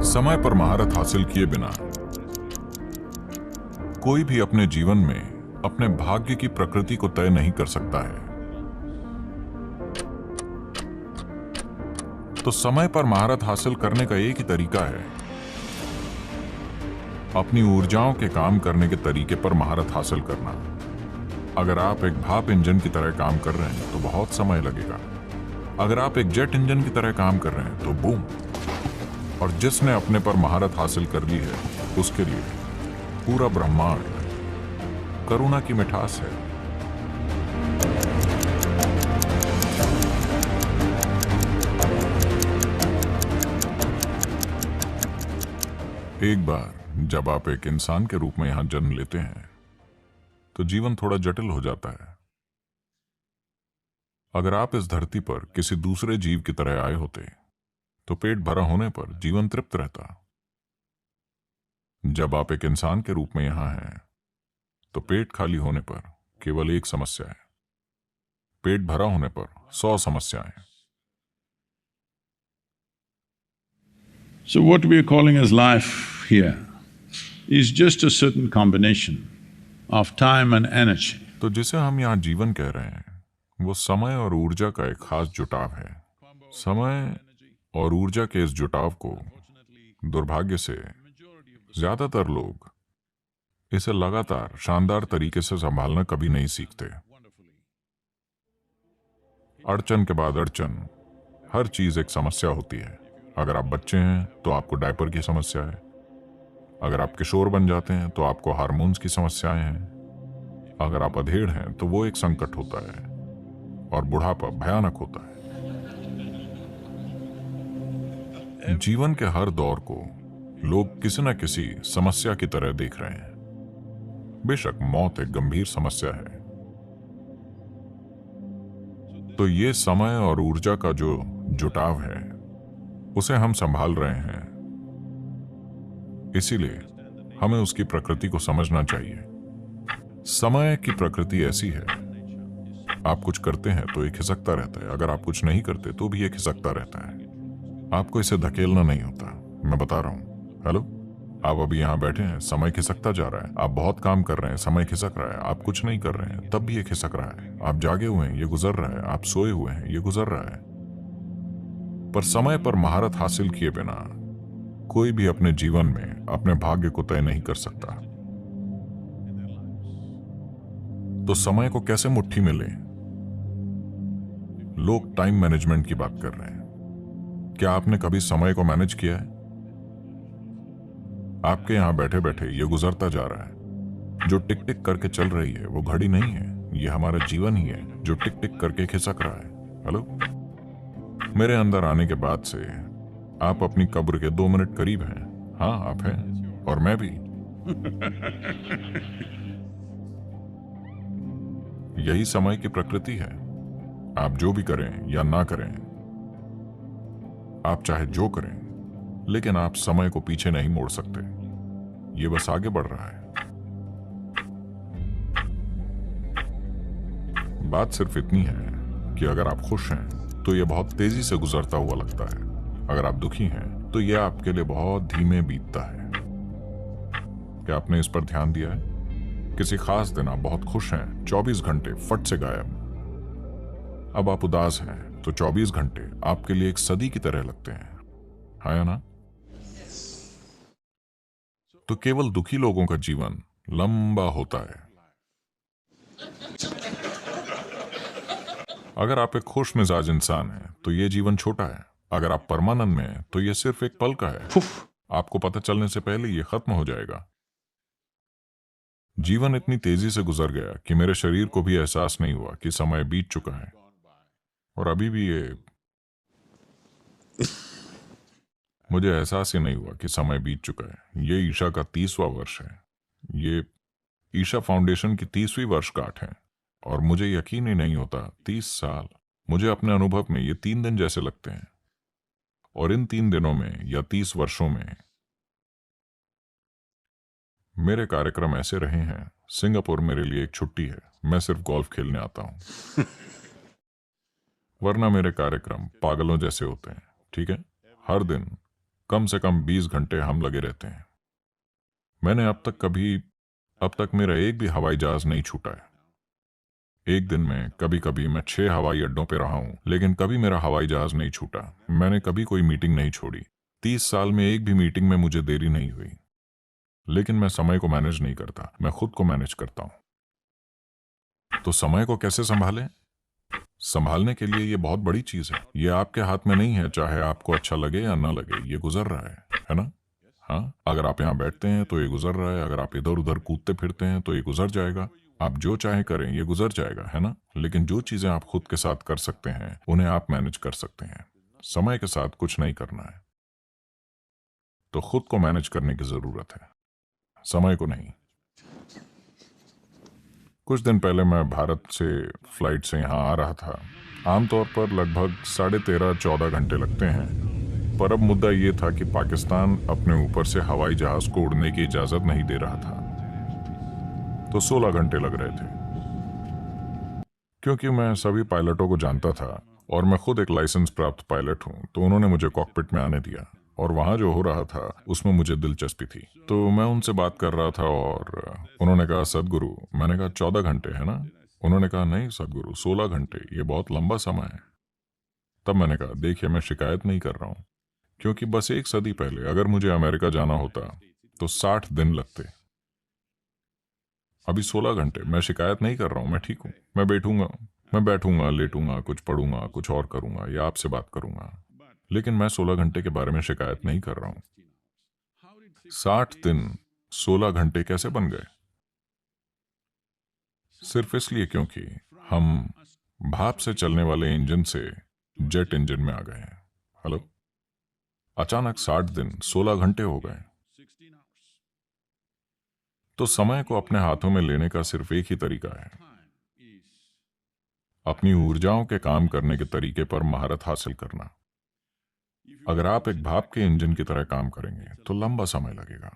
समय पर महारत हासिल किए बिना कोई भी अपने जीवन में अपने भाग्य की प्रकृति को तय नहीं कर सकता है। तो समय पर महारत हासिल करने का एक ही तरीका है, अपनी ऊर्जाओं के काम करने के तरीके पर महारत हासिल करना। अगर आप एक भाप इंजन की तरह काम कर रहे हैं तो बहुत समय लगेगा। अगर आप एक जेट इंजन की तरह काम कर रहे हैं तो बूम। और जिसने अपने पर महारत हासिल कर ली है उसके लिए पूरा ब्रह्मांड करुणा की मिठास है। एक बार जब आप एक इंसान के रूप में यहां जन्म लेते हैं तो जीवन थोड़ा जटिल हो जाता है। अगर आप इस धरती पर किसी दूसरे जीव की तरह आए होते तो पेट भरा होने पर जीवन तृप्त रहता। जब आप एक इंसान के रूप में यहां हैं तो पेट खाली होने पर केवल एक समस्या है, पेट भरा होने पर 100 समस्याएं। So what we are calling as life here is just a certain combination of time and energy. तो जिसे हम यहां जीवन कह रहे हैं वो समय और ऊर्जा का एक खास जुटाव है। समय और ऊर्जा के इस जुटाव को दुर्भाग्य से ज्यादातर लोग इसे लगातार शानदार तरीके से संभालना कभी नहीं सीखते। अड़चन के बाद अड़चन, हर चीज एक समस्या होती है। अगर आप बच्चे हैं तो आपको डायपर की समस्या है, अगर आप किशोर बन जाते हैं तो आपको हार्मोन्स की समस्याएं हैं, अगर आप अधेड़ हैं तो वो एक संकट होता है, और बुढ़ापा भयानक होता है। जीवन के हर दौर को लोग किसी न किसी समस्या की तरह देख रहे हैं। बेशक मौत एक गंभीर समस्या है, तो ये समय और ऊर्जा का जो जुटाव है उसे हम संभाल रहे हैं। इसीलिए हमें उसकी प्रकृति को समझना चाहिए। समय की प्रकृति ऐसी है, आप कुछ करते हैं तो ये खिसकता रहता है, अगर आप कुछ नहीं करते तो भी ये खिसकता रहता है। आपको इसे धकेलना नहीं होता, मैं बता रहा हूं। हेलो, आप अभी यहां बैठे हैं, समय खिसकता जा रहा है। आप बहुत काम कर रहे हैं, समय खिसक रहा है। आप कुछ नहीं कर रहे हैं तब भी ये खिसक रहा है। आप जागे हुए हैं, ये गुजर रहा है। आप सोए हुए हैं, ये गुजर रहा है। पर समय पर महारत हासिल किए बिना कोई भी अपने जीवन में अपने भाग्य को तय नहीं कर सकता। तो समय को कैसे मुट्ठी में लें? लोग टाइम मैनेजमेंट की बात कर रहे हैं। क्या आपने कभी समय को मैनेज किया है? आपके यहां बैठे बैठे ये गुजरता जा रहा है। जो टिक टिक करके चल रही है वो घड़ी नहीं है, ये हमारा जीवन ही है जो टिक टिक करके खिसक रहा है। हेलो, मेरे अंदर आने के बाद से आप अपनी कब्र के 2 मिनट करीब हैं। हाँ, आप हैं और मैं भी। यही समय की प्रकृति है। आप जो भी करें या ना करें, आप चाहे जो करें, लेकिन आप समय को पीछे नहीं मोड़ सकते। ये बस आगे बढ़ रहा है। बात सिर्फ इतनी है कि अगर आप खुश हैं तो ये बहुत तेजी से गुजरता हुआ लगता है। अगर आप दुखी हैं तो ये आपके लिए बहुत धीमे बीतता है। क्या आपने इस पर ध्यान दिया है? किसी खास दिन आप बहुत खुश हैं, 24 घंटे फट से गायब। अब आप उदास हैं तो 24 घंटे आपके लिए एक सदी की तरह लगते हैं। हाँ या ना? तो केवल दुखी लोगों का जीवन लंबा होता है। अगर आप एक खुश मिजाज इंसान हैं तो ये जीवन छोटा है। अगर आप परमानंद में हैं तो ये सिर्फ एक पल का है। आपको पता चलने से पहले ये खत्म हो जाएगा। जीवन इतनी तेजी से गुजर गया कि मेरे शरीर को भी एहसास नहीं हुआ कि समय बीत चुका है, और अभी भी मुझे एहसास ही नहीं हुआ कि समय बीत चुका है। ये ईशा का 30वां वर्ष है। ये ईशा फाउंडेशन की 30वीं वर्षगांठ है, और मुझे यकीन ही नहीं होता 30 साल। मुझे अपने अनुभव में ये 3 दिन जैसे लगते हैं, और इन 3 दिनों में या 30 वर्षों में मेरे कार्यक्रम ऐसे रहे हैं। सिंगापुर मेरे लिए एक छुट्टी है, मैं सिर्फ गोल्फ खेलने आता हूं। वरना मेरे कार्यक्रम पागलों जैसे होते हैं। ठीक है, हर दिन कम से कम 20 घंटे हम लगे रहते हैं। मैंने अब तक मेरा एक भी हवाई जहाज नहीं छूटा है। एक दिन में कभी कभी मैं 6 हवाई अड्डों पे रहा हूं, लेकिन कभी मेरा हवाई जहाज नहीं छूटा। मैंने कभी कोई मीटिंग नहीं छोड़ी। 30 साल में एक भी मीटिंग में मुझे देरी नहीं हुई। लेकिन मैं समय को मैनेज नहीं करता, मैं खुद को मैनेज करता हूं। तो समय को कैसे संभालें? संभालने के लिए ये बहुत बड़ी चीज है। ये आपके हाथ में नहीं है, चाहे आपको अच्छा लगे या ना लगे। ये गुजर रहा है ना? हाँ, अगर आप यहाँ बैठते हैं तो ये गुजर रहा है, अगर आप इधर उधर कूदते फिरते हैं तो ये गुजर जाएगा। आप जो चाहे करें, ये गुजर जाएगा, है ना? लेकिन जो चीजें आप खुद के साथ कर सकते हैं उन्हें आप मैनेज कर सकते हैं। समय के साथ कुछ नहीं करना है, तो खुद को मैनेज करने की जरूरत है, समय को नहीं। कुछ दिन पहले मैं भारत से फ्लाइट से यहाँ आ रहा था। आमतौर पर लगभग 13.5-14 घंटे लगते हैं, पर अब मुद्दा ये था कि पाकिस्तान अपने ऊपर से हवाई जहाज को उड़ने की इजाजत नहीं दे रहा था, तो 16 घंटे लग रहे थे। क्योंकि मैं सभी पायलटों को जानता था और मैं खुद एक लाइसेंस प्राप्त पायलट हूँ, तो उन्होंने मुझे कॉकपिट में आने दिया और वहाँ जो हो रहा था उसमें मुझे दिलचस्पी थी। तो मैं उनसे बात कर रहा था और उन्होंने कहा सदगुरु। मैंने कहा 14 घंटे है ना? उन्होंने कहा नहीं सदगुरु, 16 घंटे, ये बहुत लंबा समय है। तब मैंने कहा देखिए, मैं शिकायत नहीं कर रहा हूँ, क्योंकि बस एक सदी पहले अगर मुझे अमेरिका जाना होता तो 60 दिन लगते। अभी 16 घंटे। मैं शिकायत नहीं कर रहा हूँ, मैं ठीक हूँ। मैं बैठूंगा, लेटूंगा, कुछ पढ़ूंगा, कुछ और करूंगा या आपसे बात करूंगा, लेकिन मैं 16 घंटे के बारे में शिकायत नहीं कर रहा हूं। 60 दिन 16 घंटे कैसे बन गए? सिर्फ इसलिए क्योंकि हम भाप से चलने वाले इंजन से जेट इंजन में आ गए हैं। हेलो, अचानक 60 दिन 16 घंटे हो गए। तो समय को अपने हाथों में लेने का सिर्फ एक ही तरीका है, अपनी ऊर्जाओं के काम करने के तरीके पर महारत हासिल करना। अगर आप एक भाप के इंजन की तरह काम करेंगे तो लंबा समय लगेगा।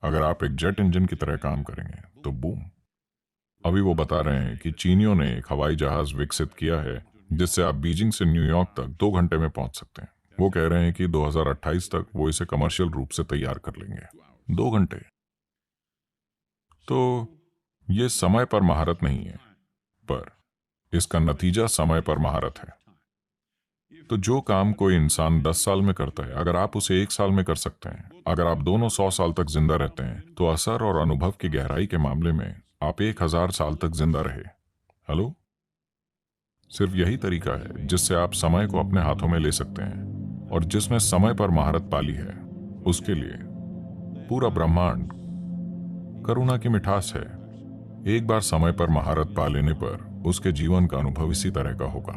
अगर आप एक जेट इंजन की तरह काम करेंगे तो बूम। अभी वो बता रहे हैं कि चीनियों ने एक हवाई जहाज विकसित किया है जिससे आप बीजिंग से न्यूयॉर्क तक 2 घंटे में पहुंच सकते हैं। वो कह रहे हैं कि 2028 तक वो इसे कमर्शियल रूप से तैयार कर लेंगे। 2 घंटे। तो ये समय पर महारत नहीं है, पर इसका नतीजा समय पर महारत है। तो जो काम कोई इंसान 10 साल में करता है, अगर आप उसे 1 साल में कर सकते हैं, अगर आप दोनों 100 साल तक जिंदा रहते हैं, तो असर और अनुभव की गहराई के मामले में आप 1000 साल तक जिंदा रहे। हेलो, सिर्फ यही तरीका है जिससे आप समय को अपने हाथों में ले सकते हैं, और जिसने समय पर महारत पाली है उसके लिए पूरा ब्रह्मांड करुणा की मिठास है। एक बार समय पर महारत पा लेने पर उसके जीवन का अनुभव इसी तरह का होगा।